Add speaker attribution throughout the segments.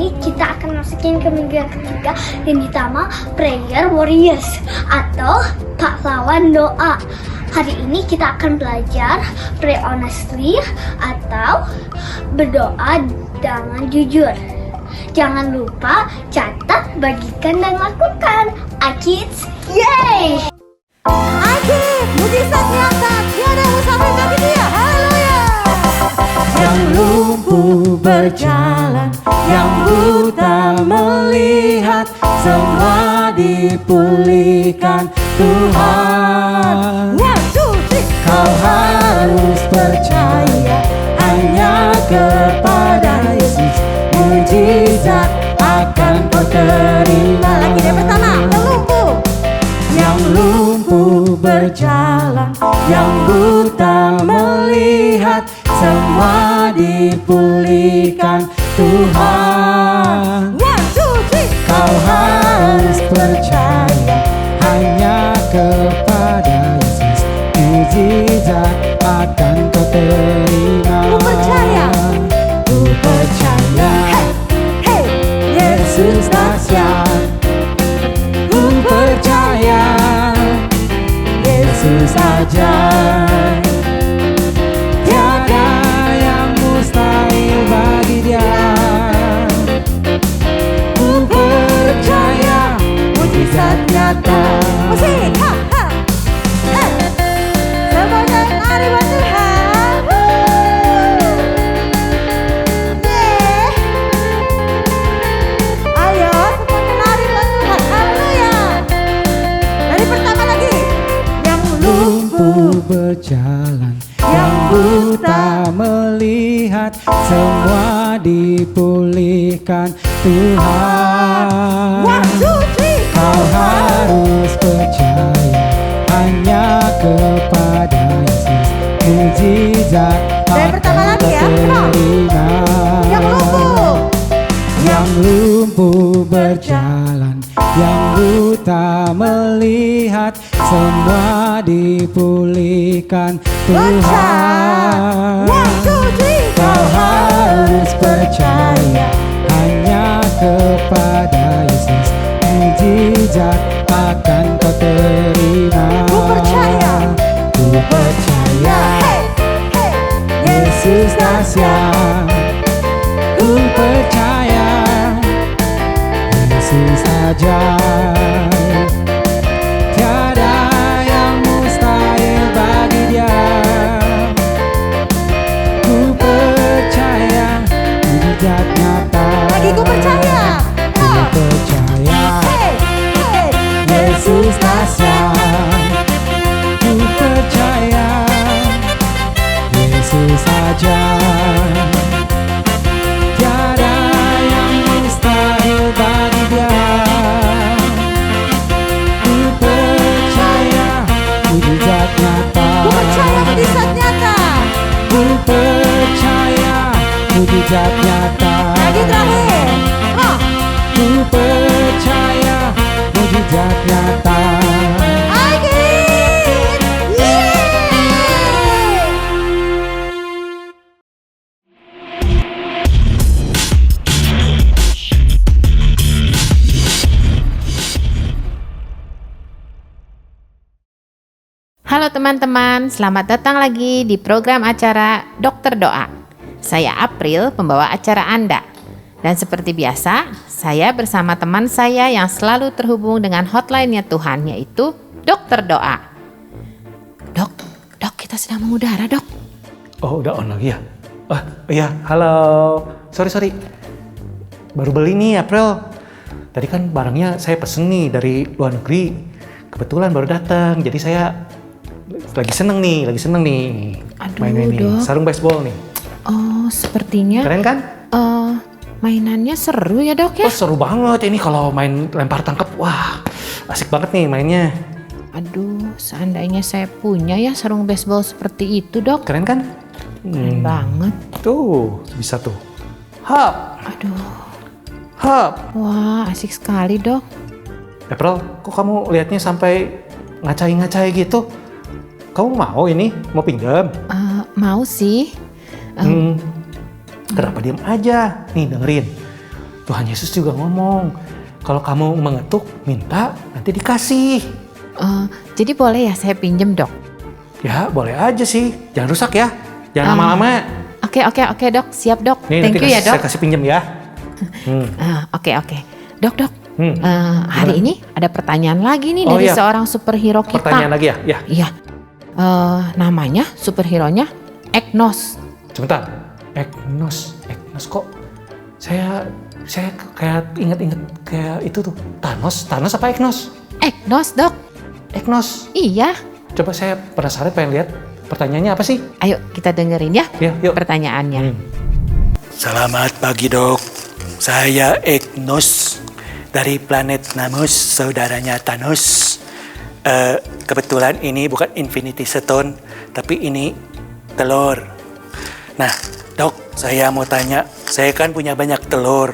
Speaker 1: ini kita akan masukin ke minggu yang ketiga yang ditama Prayer Warriors atau pahlawan doa. Hari ini kita akan belajar pray honestly atau berdoa dengan jujur. Jangan lupa catat, bagikan, dan lakukan. Kids, yay!
Speaker 2: Akid, mujizat nyata, tiada mustahil bagi dia. Haleluya! Yang lumpuh berjalan, yang buta melihat, semua dipulihkan Tuhan. Kau harus percaya hanya kepada Yesus, mujizat akan kau terima. Lagi yang pertama, yang lumpuh berjalan, yang buta melihat, semua dipulihkan Tuhan. Kau harus percaya hanya kepada Yesus, mujizat akan kau terima. Ku percaya, Yesus dahsyat. Ku percaya, Yesus ajaib. Tiada yang mustahil bagi Dia. Ku percaya, mujizat nyata. Musik, ha, ha. Semuanya mari buat Tuhan. Ayo semuanya lari buat Tuhan. Haleluya. Dari pertama lagi. Yang lumpuh berjalan, yang buta melihat, semua dipulihkan Tuhan. Kau harus percaya hanya kepada Yesus, mujizat akan kau terima. Yang lumpuh berjalan, yang buta melihat, semua dipulihkan Tuhan. Kau harus percaya hanya kepada Yesus, mujizat akan kau terima. Ku percaya, Yesus dahsyat. Ku percaya, Yesus ajaib. Tiada yang mustahil bagi Dia. Ku percaya, mujizat nyata. Lagi ku percaya. Ku percaya, Yesus dahsyat. Ku percaya, Yesus ajaib. Tiada yang mustahil bagi Dia. Ku percaya, mujizat nyata. Ku percaya, mujizat nyata. Ku percaya, mujizat nyata. Lagi terakhir. Ku percaya, mujizat nyata.
Speaker 3: Halo teman-teman, selamat datang lagi di program acara Dokter Doa. Saya April, pembawa acara Anda. Dan seperti biasa, saya bersama teman saya yang selalu terhubung dengan hotline-nya Tuhan, yaitu Dokter Doa. Dok, kita sedang mengudara, Dok.
Speaker 4: Oh, udah on lagi ya? Iya, halo. Sorry. Baru beli nih, April. Tadi kan barangnya saya pesen nih dari luar negeri. Kebetulan baru datang, jadi saya lagi seneng nih.
Speaker 3: Aduh,
Speaker 4: main ini,
Speaker 3: Dok.
Speaker 4: sarung baseball nih.
Speaker 3: Oh, sepertinya
Speaker 4: Keren kan?
Speaker 3: mainannya seru ya, Dok ya?
Speaker 4: Oh, seru banget ini kalau main lempar tangkap. Wah, asik banget nih mainnya.
Speaker 3: Aduh, seandainya saya punya ya sarung baseball seperti itu, Dok.
Speaker 4: Keren kan?
Speaker 3: Keren banget.
Speaker 4: Tuh, bisa tuh. Hop.
Speaker 3: Wah, asik sekali, Dok.
Speaker 4: April, kok kamu lihatnya sampai ngacai-ngacai gitu? Kamu mau ini? Mau pinjam?
Speaker 3: Mau sih.
Speaker 4: Kenapa diam aja? Nih dengerin. Tuhan Yesus juga ngomong, kalau kamu mengetuk, minta, nanti dikasih.
Speaker 3: Jadi boleh ya saya pinjem dok?
Speaker 4: Ya boleh aja sih, jangan rusak ya, jangan lama-lama.
Speaker 3: Oke dok, siap dok.
Speaker 4: Nih,
Speaker 3: Thank
Speaker 4: nanti
Speaker 3: you ya dok.
Speaker 4: saya kasih pinjem ya.
Speaker 3: Oke. Dok. Hari ini ada pertanyaan lagi nih
Speaker 4: Oh,
Speaker 3: dari
Speaker 4: iya.
Speaker 3: seorang superhero kita.
Speaker 4: Pertanyaan lagi ya? Ya.
Speaker 3: Iya. Namanya superhero-nya Eknos.
Speaker 4: Sebentar, Eknos kok saya kayak inget kayak itu tuh Thanos apa Eknos?
Speaker 3: Eknos dok.
Speaker 4: Eknos.
Speaker 3: Iya.
Speaker 4: Coba saya penasaran pengen lihat pertanyaannya apa sih?
Speaker 3: Ayo kita dengerin ya
Speaker 4: Ya, yuk.
Speaker 3: pertanyaannya.
Speaker 5: Selamat pagi dok, saya Eknos dari planet Namus, saudaranya Thanos. Kebetulan ini bukan Infinity Stone, tapi ini telur. Nah dok, saya mau tanya, saya kan punya banyak telur.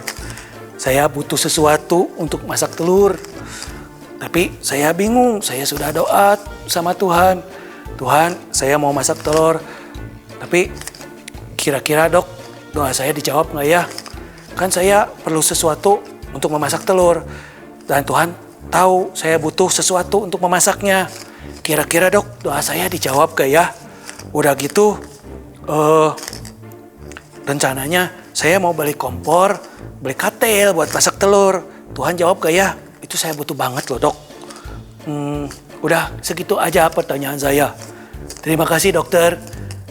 Speaker 5: Saya butuh sesuatu untuk masak telur. Tapi saya bingung, saya sudah doa sama Tuhan. Tuhan, saya mau masak telur. Tapi kira-kira dok, doa saya dijawab nggak ya? Kan saya perlu sesuatu untuk memasak telur. Dan Tuhan tahu saya butuh sesuatu untuk memasaknya. Kira-kira dok, doa saya dijawab gak ya? Udah gitu, rencananya saya mau beli kompor, beli katel buat masak telur. Tuhan jawab gak ya? Itu saya butuh banget loh dok. Udah segitu aja pertanyaan saya. Terima kasih dokter.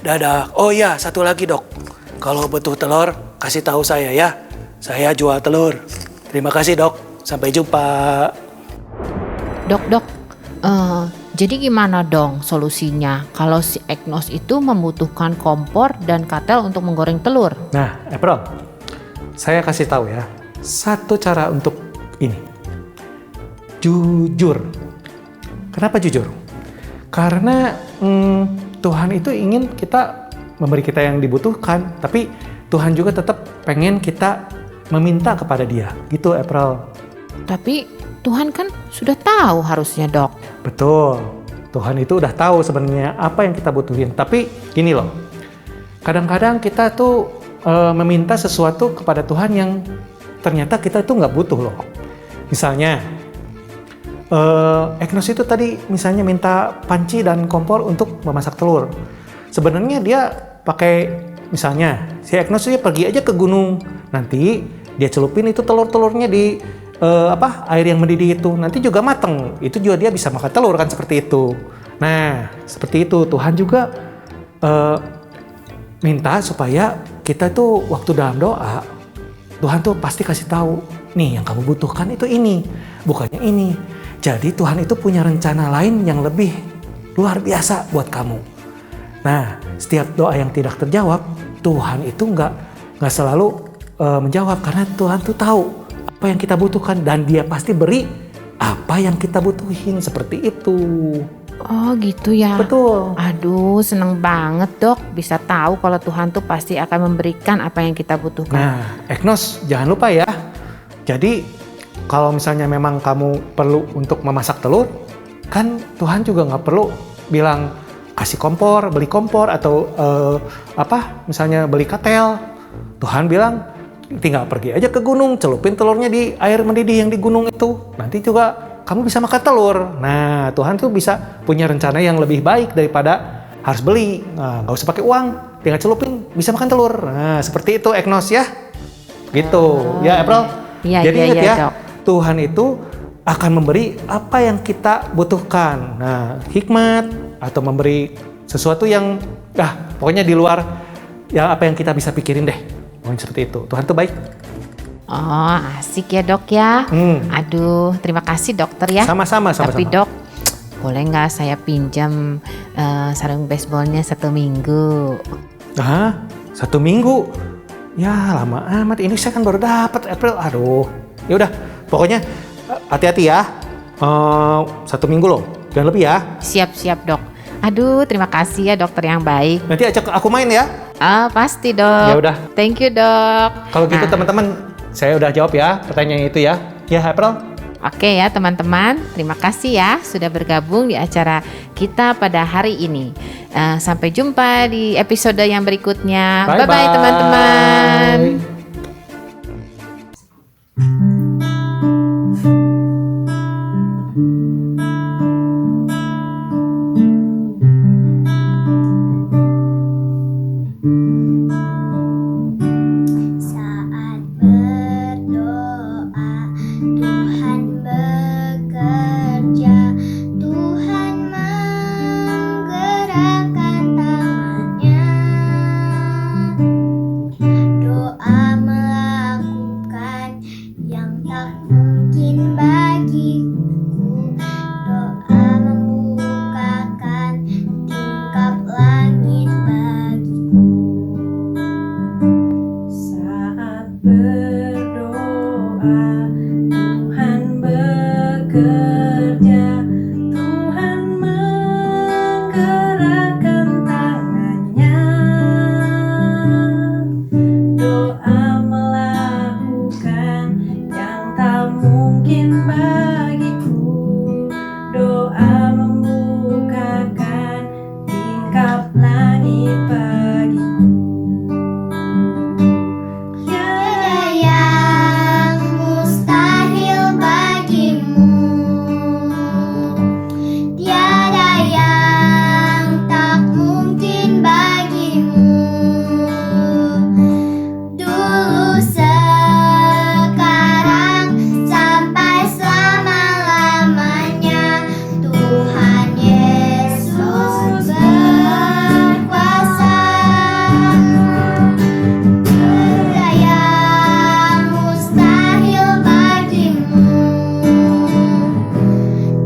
Speaker 5: Dadah. Oh iya, satu lagi dok. Kalau butuh telur, kasih tahu saya ya. Saya jual telur. Terima kasih dok. Sampai jumpa.
Speaker 3: Dok. Jadi gimana dong solusinya kalau si Eknos itu membutuhkan kompor dan katel untuk menggoreng telur?
Speaker 4: Nah, April, saya kasih tahu ya. Satu cara untuk ini. Jujur. Kenapa jujur? Karena Tuhan itu ingin kita memberi kita yang dibutuhkan, tapi Tuhan juga tetap pengen kita meminta kepada Dia. Gitu, April.
Speaker 3: Tapi Tuhan kan sudah tahu harusnya dok.
Speaker 4: Betul. Tuhan itu udah tahu sebenarnya apa yang kita butuhin. Tapi gini loh. Kadang-kadang kita tuh meminta sesuatu kepada Tuhan yang ternyata kita tuh nggak butuh loh. Misalnya, Eknos itu tadi misalnya minta panci dan kompor untuk memasak telur. Sebenarnya dia pakai, misalnya si Eknos dia pergi aja ke gunung. Nanti dia celupin itu telur-telurnya di air yang mendidih itu, nanti juga mateng. Itu juga dia bisa makan telur kan, seperti itu. Nah, seperti itu Tuhan juga minta supaya kita tuh waktu dalam doa, Tuhan tuh pasti kasih tahu, nih yang kamu butuhkan itu ini, bukannya ini. Jadi Tuhan itu punya rencana lain yang lebih luar biasa buat kamu. Nah, setiap doa yang tidak terjawab, Tuhan itu nggak selalu menjawab, karena Tuhan tuh tahu apa yang kita butuhkan dan Dia pasti beri apa yang kita butuhin, seperti itu.
Speaker 3: Oh gitu ya.
Speaker 4: Betul.
Speaker 3: Aduh, seneng banget dok bisa tahu kalau Tuhan tuh pasti akan memberikan apa yang kita butuhkan.
Speaker 4: Nah, Eknos, jangan lupa ya. Jadi, kalau misalnya memang kamu perlu untuk memasak telur, kan Tuhan juga nggak perlu bilang kasih kompor, beli kompor, atau misalnya beli katel. Tuhan bilang, tinggal pergi aja ke gunung, celupin telurnya di air mendidih yang di gunung itu. Nanti juga kamu bisa makan telur. Nah, Tuhan tuh bisa punya rencana yang lebih baik daripada harus beli. Nah, nggak usah pakai uang, tinggal celupin, bisa makan telur. Nah, seperti itu Eknos ya. Gitu. Ya, April.
Speaker 3: Iya,
Speaker 4: Jadi ingat ya,
Speaker 3: dok.
Speaker 4: Tuhan itu akan memberi apa yang kita butuhkan. Nah, hikmat atau memberi sesuatu yang pokoknya di luar ya apa yang kita bisa pikirin deh. Pokoknya seperti itu. Tuhan tuh baik.
Speaker 3: Oh asik ya dok ya. Aduh terima kasih dokter ya.
Speaker 4: Sama-sama.
Speaker 3: Tapi dok boleh nggak saya pinjam sarung baseballnya 1 minggu?
Speaker 4: Hah? 1 minggu? Ya lama amat. Ini saya kan baru dapat April. Aduh. Ya udah. Pokoknya hati-hati ya. 1 minggu loh. Jangan lebih ya.
Speaker 3: Siap dok. Aduh terima kasih ya dokter yang baik.
Speaker 4: Nanti ajak aku main ya.
Speaker 3: Pasti dok.
Speaker 4: Ya udah.
Speaker 3: Thank you dok.
Speaker 4: Kalau gitu
Speaker 3: Nah,
Speaker 4: teman-teman, saya udah jawab ya pertanyaan itu ya. Ya April.
Speaker 3: Oke ya teman-teman, terima kasih ya sudah bergabung di acara kita pada hari ini. Sampai jumpa di episode yang berikutnya. Bye-bye teman-teman.
Speaker 1: menggerakkan tangannya. Doa melakukan yang tak mungkin bagiku. Doa membukakan tingkap langit bagiku.
Speaker 6: Saat berdoa, Tuhan bekerja. Tuhan menggerakkan tangannya. Doa melakukan yang tak mungkin bagiku. Doa membukakan tingkap langit bagiku.
Speaker 1: Tiada yang mustahil bagimu. Tiada yang tak mungkin bagimu. Dulu, sekarang, sampai selama-lamanya, Tuhan Yesus berkuasa. Tiada yang mustahil bagimu.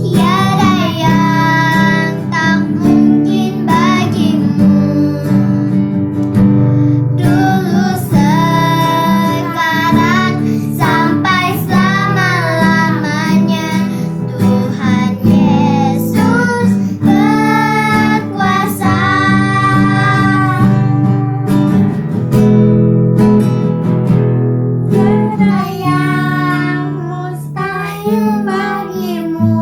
Speaker 1: Tiada yang tak mungkin bagimu. Dulu, sekarang, sampai selama-lamanya, Tuhan Yesus berkuasa. Tiada yang mustahil bagimu.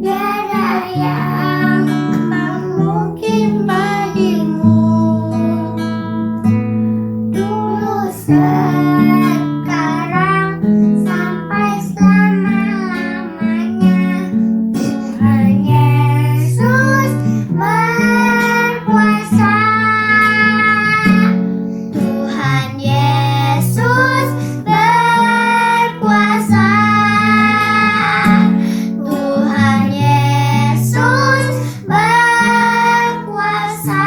Speaker 1: Tiada yang tak mungkin bagimu. Dulu, sekarang, sampai selama-lamanya, Tuhan Yesus berkuasa. Tuhan Yesus berkuasa. Tuhan Yesus berkuasa.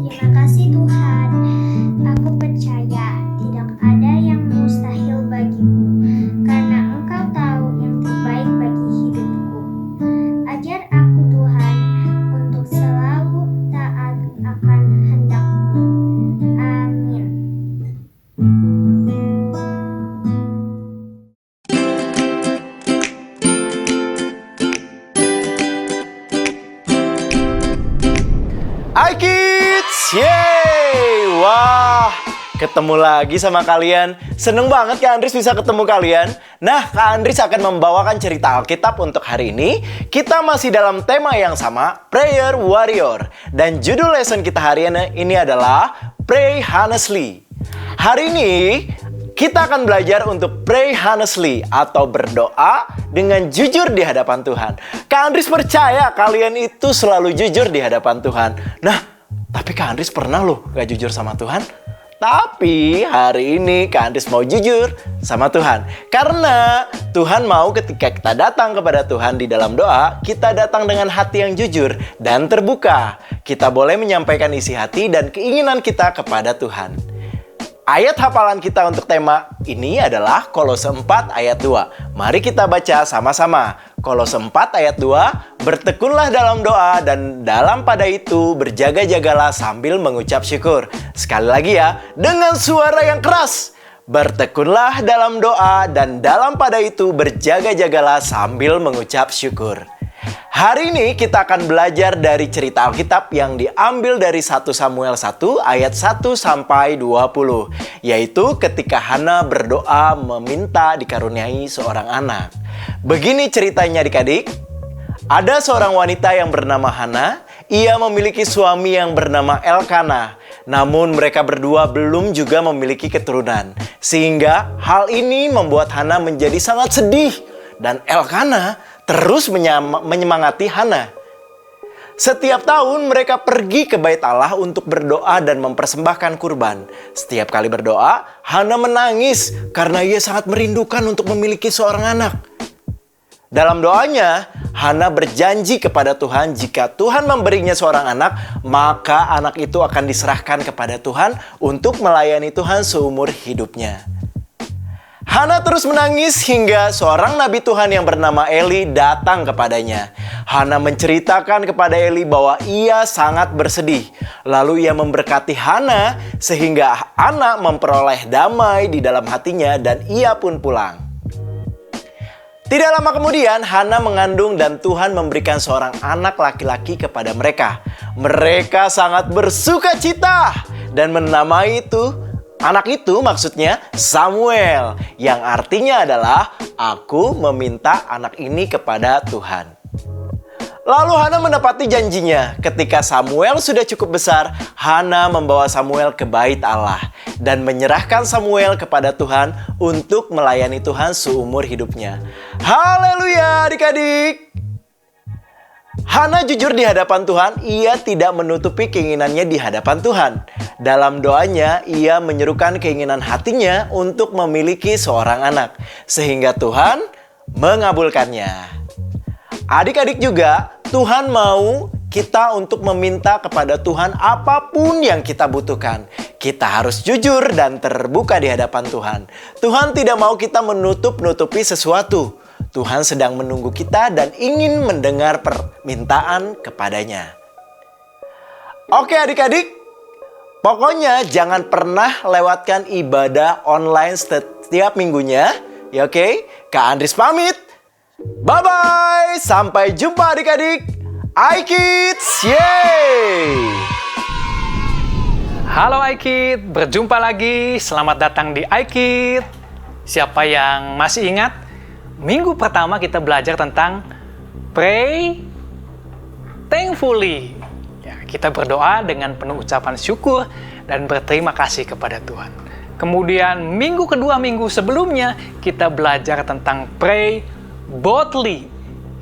Speaker 1: Terima kasih Tuhan. Aku percaya tidak ada yang mustahil bagimu, karena Engkau tahu yang terbaik bagi hidupku. Ajar aku Tuhan untuk selalu taat akan kehendak-Mu. Amin.
Speaker 7: Hai kids, yeay! Wah, ketemu lagi sama kalian. Seneng banget Kak Andris bisa ketemu kalian. Nah, Kak Andris akan membawakan cerita Alkitab untuk hari ini. Kita masih dalam tema yang sama, Prayer Warrior. Dan judul lesson kita hari ini adalah Pray Honestly. Hari ini kita akan belajar untuk pray honestly atau berdoa dengan jujur di hadapan Tuhan. Kak Andris percaya kalian itu selalu jujur di hadapan Tuhan. Nah, tapi Kak Andris pernah loh gak jujur sama Tuhan. Tapi hari ini Kak Andris mau jujur sama Tuhan. Karena Tuhan mau ketika kita datang kepada Tuhan di dalam doa, kita datang dengan hati yang jujur dan terbuka. Kita boleh menyampaikan isi hati dan keinginan kita kepada Tuhan. Ayat hafalan kita untuk tema ini adalah Kolose 4 ayat 2. Mari kita baca sama-sama. Kolose 4 ayat 2, bertekunlah dalam doa dan dalam pada itu berjaga-jagalah sambil mengucap syukur. Sekali lagi ya, dengan suara yang keras. Bertekunlah dalam doa dan dalam pada itu berjaga-jagalah sambil mengucap syukur. Hari ini kita akan belajar dari cerita Alkitab yang diambil dari 1 Samuel 1 ayat 1 sampai 20. Yaitu ketika Hana berdoa meminta dikaruniai seorang anak. Begini ceritanya adik-adik. Ada seorang wanita yang bernama Hana. Ia memiliki suami yang bernama Elkana. Namun mereka berdua belum juga memiliki keturunan. Sehingga hal ini membuat Hana menjadi sangat sedih. Dan Elkana terus menyemangati Hana. Setiap tahun mereka pergi ke bait Allah untuk berdoa dan mempersembahkan kurban. Setiap kali berdoa, Hana menangis karena ia sangat merindukan untuk memiliki seorang anak. Dalam doanya, Hana berjanji kepada Tuhan jika Tuhan memberinya seorang anak, maka anak itu akan diserahkan kepada Tuhan untuk melayani Tuhan seumur hidupnya. Hana terus menangis hingga seorang nabi Tuhan yang bernama Eli datang kepadanya. Hana menceritakan kepada Eli bahwa ia sangat bersedih. Lalu ia memberkati Hana sehingga Hana memperoleh damai di dalam hatinya dan ia pun pulang. Tidak lama kemudian Hana mengandung dan Tuhan memberikan seorang anak laki-laki kepada mereka. Mereka sangat bersuka cita dan menamai anak itu maksudnya Samuel, yang artinya adalah aku meminta anak ini kepada Tuhan. Lalu Hana menepati janjinya. Ketika Samuel sudah cukup besar, Hana membawa Samuel ke bait Allah dan menyerahkan Samuel kepada Tuhan untuk melayani Tuhan seumur hidupnya. Haleluya adik-adik! Hana jujur di hadapan Tuhan, ia tidak menutupi keinginannya di hadapan Tuhan. Dalam doanya, ia menyerukan keinginan hatinya untuk memiliki seorang anak, sehingga Tuhan mengabulkannya. Adik-adik juga, Tuhan mau kita untuk meminta kepada Tuhan apapun yang kita butuhkan. Kita harus jujur dan terbuka di hadapan Tuhan. Tuhan tidak mau kita menutup-nutupi sesuatu. Tuhan sedang menunggu kita dan ingin mendengar permintaan kepadanya. Oke adik-adik, pokoknya jangan pernah lewatkan ibadah online setiap minggunya. Ya oke, Kak Andris pamit. Bye-bye, sampai jumpa adik-adik. iKids, yeay!
Speaker 8: Halo iKids, berjumpa lagi. Selamat datang di iKids. Siapa yang masih ingat? Minggu pertama kita belajar tentang pray thankfully. Ya, kita berdoa dengan penuh ucapan syukur dan berterima kasih kepada Tuhan. Kemudian minggu kedua, minggu sebelumnya, kita belajar tentang pray boldly.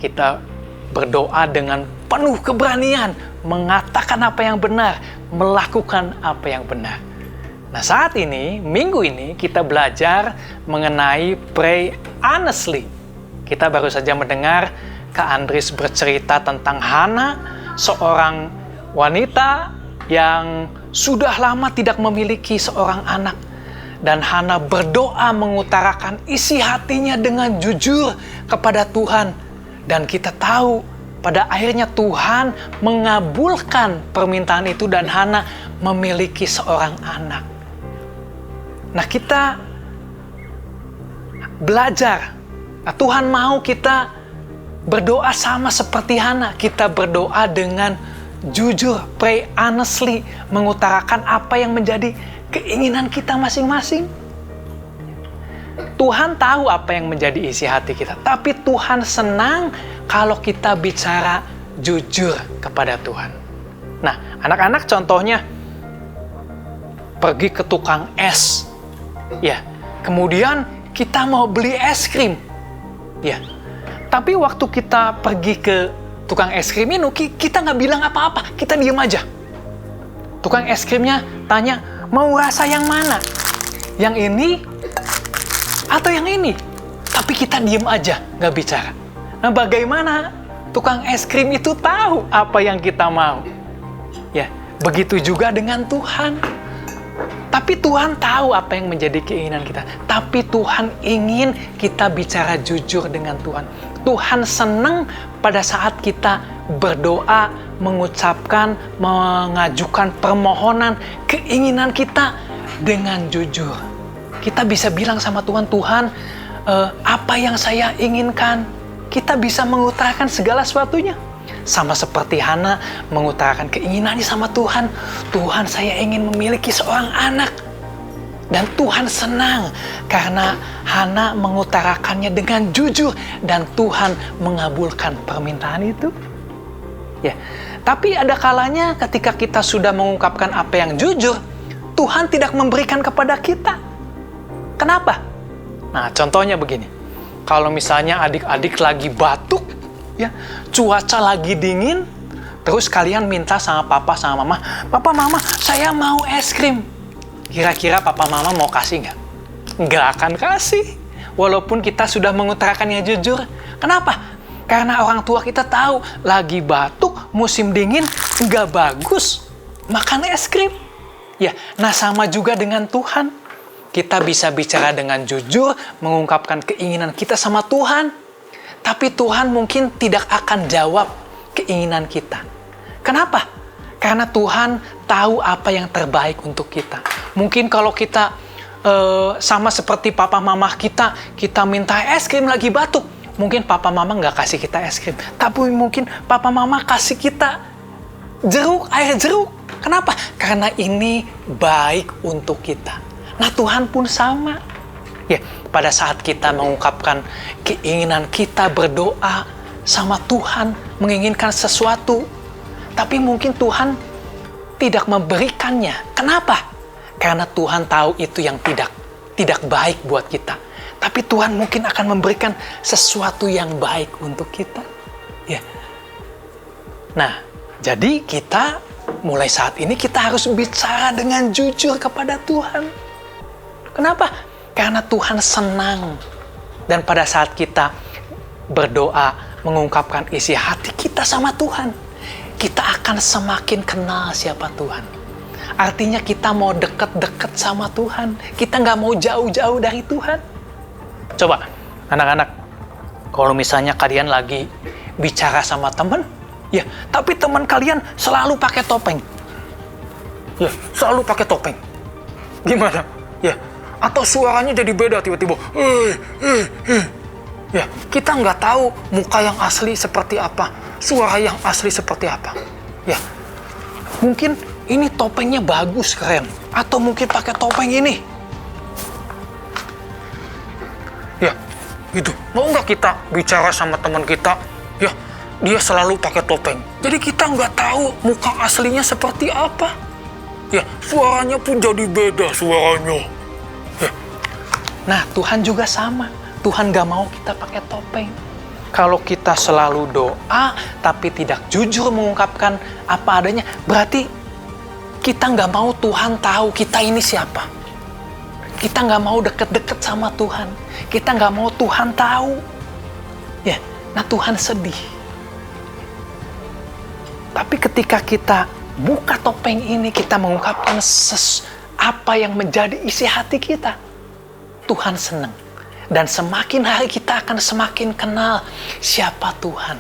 Speaker 8: Kita berdoa dengan penuh keberanian, mengatakan apa yang benar, melakukan apa yang benar. Nah saat ini, minggu ini kita belajar mengenai pray honestly. Kita baru saja mendengar Kak Andris bercerita tentang Hana, seorang wanita yang sudah lama tidak memiliki seorang anak. Dan Hana berdoa mengutarakan isi hatinya dengan jujur kepada Tuhan. Dan kita tahu pada akhirnya Tuhan mengabulkan permintaan itu dan Hana memiliki seorang anak. Nah kita belajar, Tuhan mau kita berdoa sama seperti Hana. Kita berdoa dengan jujur, pray honestly, mengutarakan apa yang menjadi keinginan kita masing-masing. Tuhan tahu apa yang menjadi isi hati kita, tapi Tuhan senang kalau kita bicara jujur kepada Tuhan. Nah, anak-anak contohnya pergi ke tukang es. Ya, kemudian kita mau beli es krim. Ya, tapi waktu kita pergi ke tukang es krim ini, kita nggak bilang apa-apa, kita diem aja. Tukang es krimnya tanya, mau rasa yang mana? Yang ini atau yang ini? Tapi kita diem aja, nggak bicara. Nah, bagaimana tukang es krim itu tahu apa yang kita mau? Ya, begitu juga dengan Tuhan. Tapi Tuhan tahu apa yang menjadi keinginan kita. Tapi Tuhan ingin kita bicara jujur dengan Tuhan. Tuhan senang pada saat kita berdoa, mengucapkan, mengajukan permohonan, keinginan kita dengan jujur. Kita bisa bilang sama Tuhan, Tuhan, apa yang saya inginkan. Kita bisa mengutarakan segala sesuatunya. Sama seperti Hana mengutarakan keinginannya sama Tuhan. Tuhan, saya ingin memiliki seorang anak. Dan Tuhan senang karena Hana mengutarakannya dengan jujur dan Tuhan mengabulkan permintaan itu. Ya, tapi ada kalanya ketika kita sudah mengungkapkan apa yang jujur, Tuhan tidak memberikan kepada kita. Kenapa? Nah, contohnya begini. Kalau misalnya adik-adik lagi batuk, ya, cuaca lagi dingin, Terus kalian minta sama papa sama mama, "Papa, mama, saya mau es krim." Kira-kira papa mama mau kasih nggak? Nggak akan kasih. Walaupun kita sudah mengutarakannya jujur. Kenapa? Karena orang tua kita tahu lagi batuk, musim dingin, nggak bagus makan es krim. Ya, nah sama juga dengan Tuhan. Kita bisa bicara dengan jujur, mengungkapkan keinginan kita sama Tuhan. Tapi Tuhan mungkin tidak akan jawab keinginan kita. Kenapa? Karena Tuhan tahu apa yang terbaik untuk kita. Mungkin kalau kita sama seperti papa mama kita minta es krim lagi batuk. Mungkin papa mama nggak kasih kita es krim. Tapi mungkin papa mama kasih kita air jeruk. Kenapa? Karena ini baik untuk kita. Nah, Tuhan pun sama. Ya, pada saat kita mengungkapkan keinginan kita berdoa sama Tuhan, menginginkan sesuatu, tapi mungkin Tuhan tidak memberikannya. Kenapa? Karena Tuhan tahu itu yang tidak baik buat kita. Tapi Tuhan mungkin akan memberikan sesuatu yang baik untuk kita. Ya. Nah, jadi kita mulai saat ini kita harus bicara dengan jujur kepada Tuhan. Kenapa? Karena Tuhan senang. Dan pada saat kita berdoa, mengungkapkan isi hati kita sama Tuhan, kita akan semakin kenal siapa Tuhan. Artinya kita mau deket-deket sama Tuhan. Kita nggak mau jauh-jauh dari Tuhan. Coba, anak-anak, kalau misalnya kalian lagi bicara sama teman, ya, tapi teman kalian selalu pakai topeng. Ya, selalu pakai topeng. Gimana? Ya, atau suaranya jadi beda tiba-tiba. Ya, kita nggak tahu muka yang asli seperti apa, suara yang asli seperti apa. Ya, mungkin ini topengnya bagus, keren. Atau mungkin pakai topeng ini. Ya, gitu. Mau nggak kita bicara sama teman kita? Ya, dia selalu pakai topeng. Jadi kita nggak tahu muka aslinya seperti apa. Ya, suaranya pun jadi beda suaranya. Ya. Nah, Tuhan juga sama. Tuhan nggak mau kita pakai topeng. Kalau kita selalu doa, tapi tidak jujur mengungkapkan apa adanya, berarti kita nggak mau Tuhan tahu kita ini siapa. Kita nggak mau deket-deket sama Tuhan. Kita nggak mau Tuhan tahu. Ya, nah Tuhan sedih. Tapi ketika kita buka topeng ini, kita mengungkapkan apa yang menjadi isi hati kita, Tuhan senang. Dan semakin hari kita akan semakin kenal siapa Tuhan.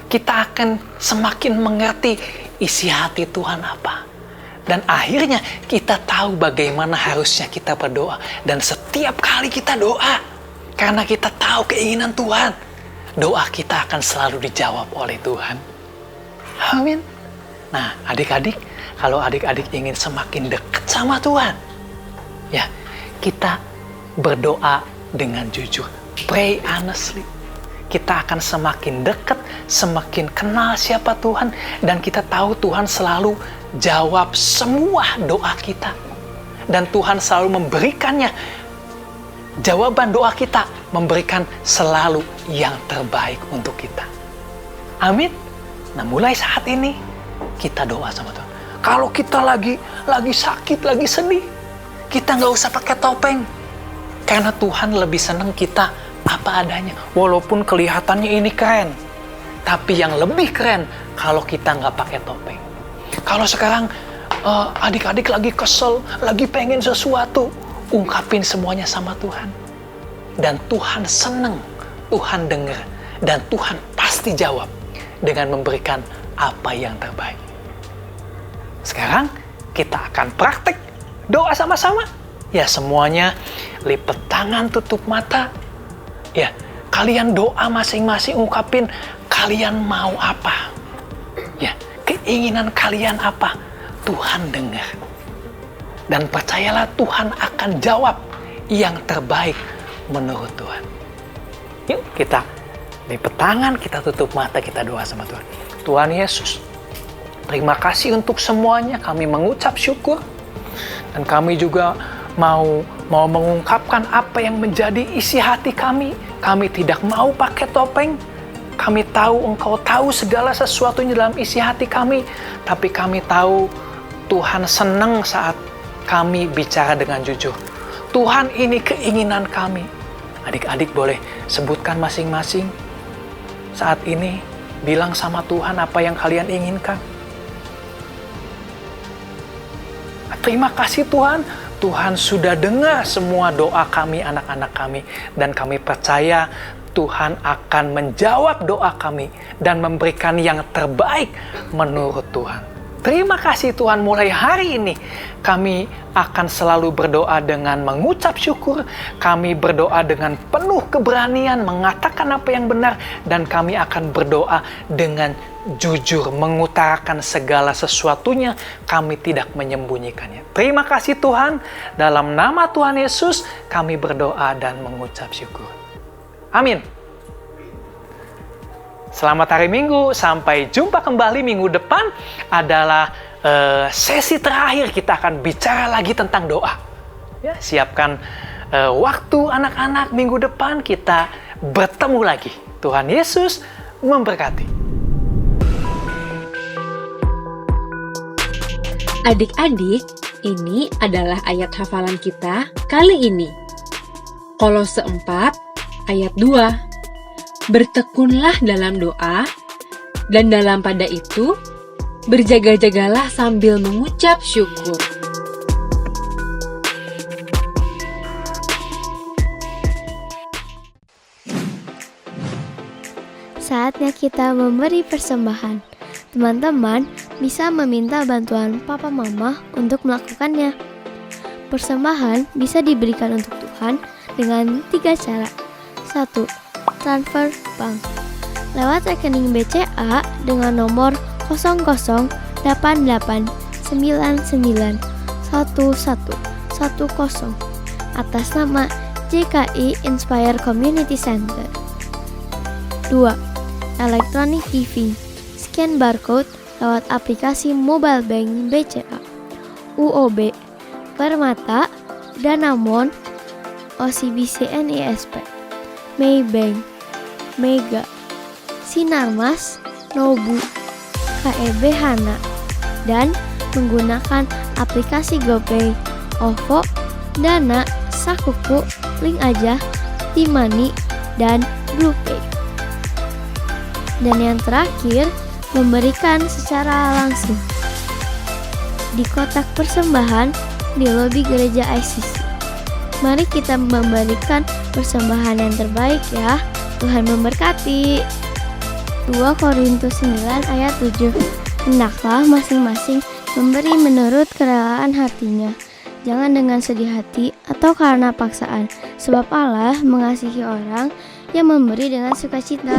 Speaker 8: Kita akan semakin mengerti isi hati Tuhan apa. Dan akhirnya kita tahu bagaimana harusnya kita berdoa. Dan setiap kali kita doa, karena kita tahu keinginan Tuhan, doa kita akan selalu dijawab oleh Tuhan. Amin. Nah, adik-adik, kalau adik-adik ingin semakin dekat sama Tuhan, ya, kita berdoa dengan jujur. Pray honestly. Kita akan semakin dekat, semakin kenal siapa Tuhan, dan kita tahu Tuhan selalu jawab semua doa kita. Dan Tuhan selalu memberikannya, jawaban doa kita, memberikan selalu yang terbaik untuk kita. Amin. Nah, mulai saat ini, kita doa sama Tuhan. Kalau kita lagi sakit, lagi sedih, kita nggak usah pakai topeng. Karena Tuhan lebih senang kita apa adanya. Walaupun kelihatannya ini keren, tapi yang lebih keren kalau kita nggak pakai topeng. Kalau sekarang adik-adik lagi kesel, lagi pengen sesuatu, ungkapin semuanya sama Tuhan. Dan Tuhan senang, Tuhan dengar, dan Tuhan pasti jawab dengan memberikan apa yang terbaik. Sekarang kita akan praktek doa sama-sama. Ya, semuanya lipat tangan, tutup mata. Ya, kalian doa masing-masing, ungkapin kalian mau apa. Ya, keinginan kalian apa. Tuhan dengar. Dan percayalah Tuhan akan jawab yang terbaik menurut Tuhan. Yuk, kita lipat tangan, kita tutup mata, kita doa sama Tuhan. Tuhan Yesus, terima kasih untuk semuanya. Kami mengucap syukur. Dan kami juga mau mengungkapkan apa yang menjadi isi hati kami. Kami tidak mau pakai topeng, Kami tahu Engkau tahu segala sesuatunya dalam isi hati kami. Tapi kami tahu Tuhan senang saat kami bicara dengan jujur. Tuhan, ini keinginan kami. Adik-adik boleh sebutkan masing-masing saat ini. Bilang sama Tuhan apa yang kalian inginkan. Terima kasih Tuhan. Tuhan sudah dengar semua doa kami, anak-anak kami. Dan kami percaya Tuhan akan menjawab doa kami dan memberikan yang terbaik menurut Tuhan. Terima kasih Tuhan, mulai hari ini kami akan selalu berdoa dengan mengucap syukur. Kami berdoa dengan penuh keberanian mengatakan apa yang benar. Dan kami akan berdoa dengan jujur, mengutarakan segala sesuatunya. Kami tidak menyembunyikannya. Terima kasih Tuhan, dalam nama Tuhan Yesus kami berdoa dan mengucap syukur. Amin. Selamat hari Minggu, sampai jumpa kembali minggu depan adalah sesi terakhir. Kita akan bicara lagi tentang doa. Ya, siapkan waktu anak-anak, minggu depan kita bertemu lagi. Tuhan Yesus memberkati.
Speaker 9: Adik-adik, ini adalah ayat hafalan kita kali ini. Kolose 4 ayat 2. Bertekunlah dalam doa, dan dalam pada itu, berjaga-jagalah sambil mengucap syukur.
Speaker 10: Saatnya kita memberi persembahan. Teman-teman bisa meminta bantuan papa mama untuk melakukannya. Persembahan bisa diberikan untuk Tuhan dengan 3 cara. 1. Transfer bank lewat rekening BCA dengan nomor 0088991110 atas nama JKI Inspire Community Center. 2. Electronic giving, scan barcode lewat aplikasi mobile bank BCA, UOB, Permata, Danamon, OCBC NISP, Maybank, Mega, Sinarmas, Nobu, KEB Hana, dan menggunakan aplikasi GoPay, OVO, Dana, Sakuku, Link Aja, T-Money, dan BluePay. Dan yang terakhir, memberikan secara langsung di kotak persembahan di lobi gereja ICC. Mari kita memberikan persembahan yang terbaik ya. Tuhan memberkati. 2 Korintus 9 ayat 7. Hendaklah masing-masing memberi menurut kerelaan hatinya, jangan dengan sedih hati atau karena paksaan, sebab Allah mengasihi orang yang memberi dengan sukacita.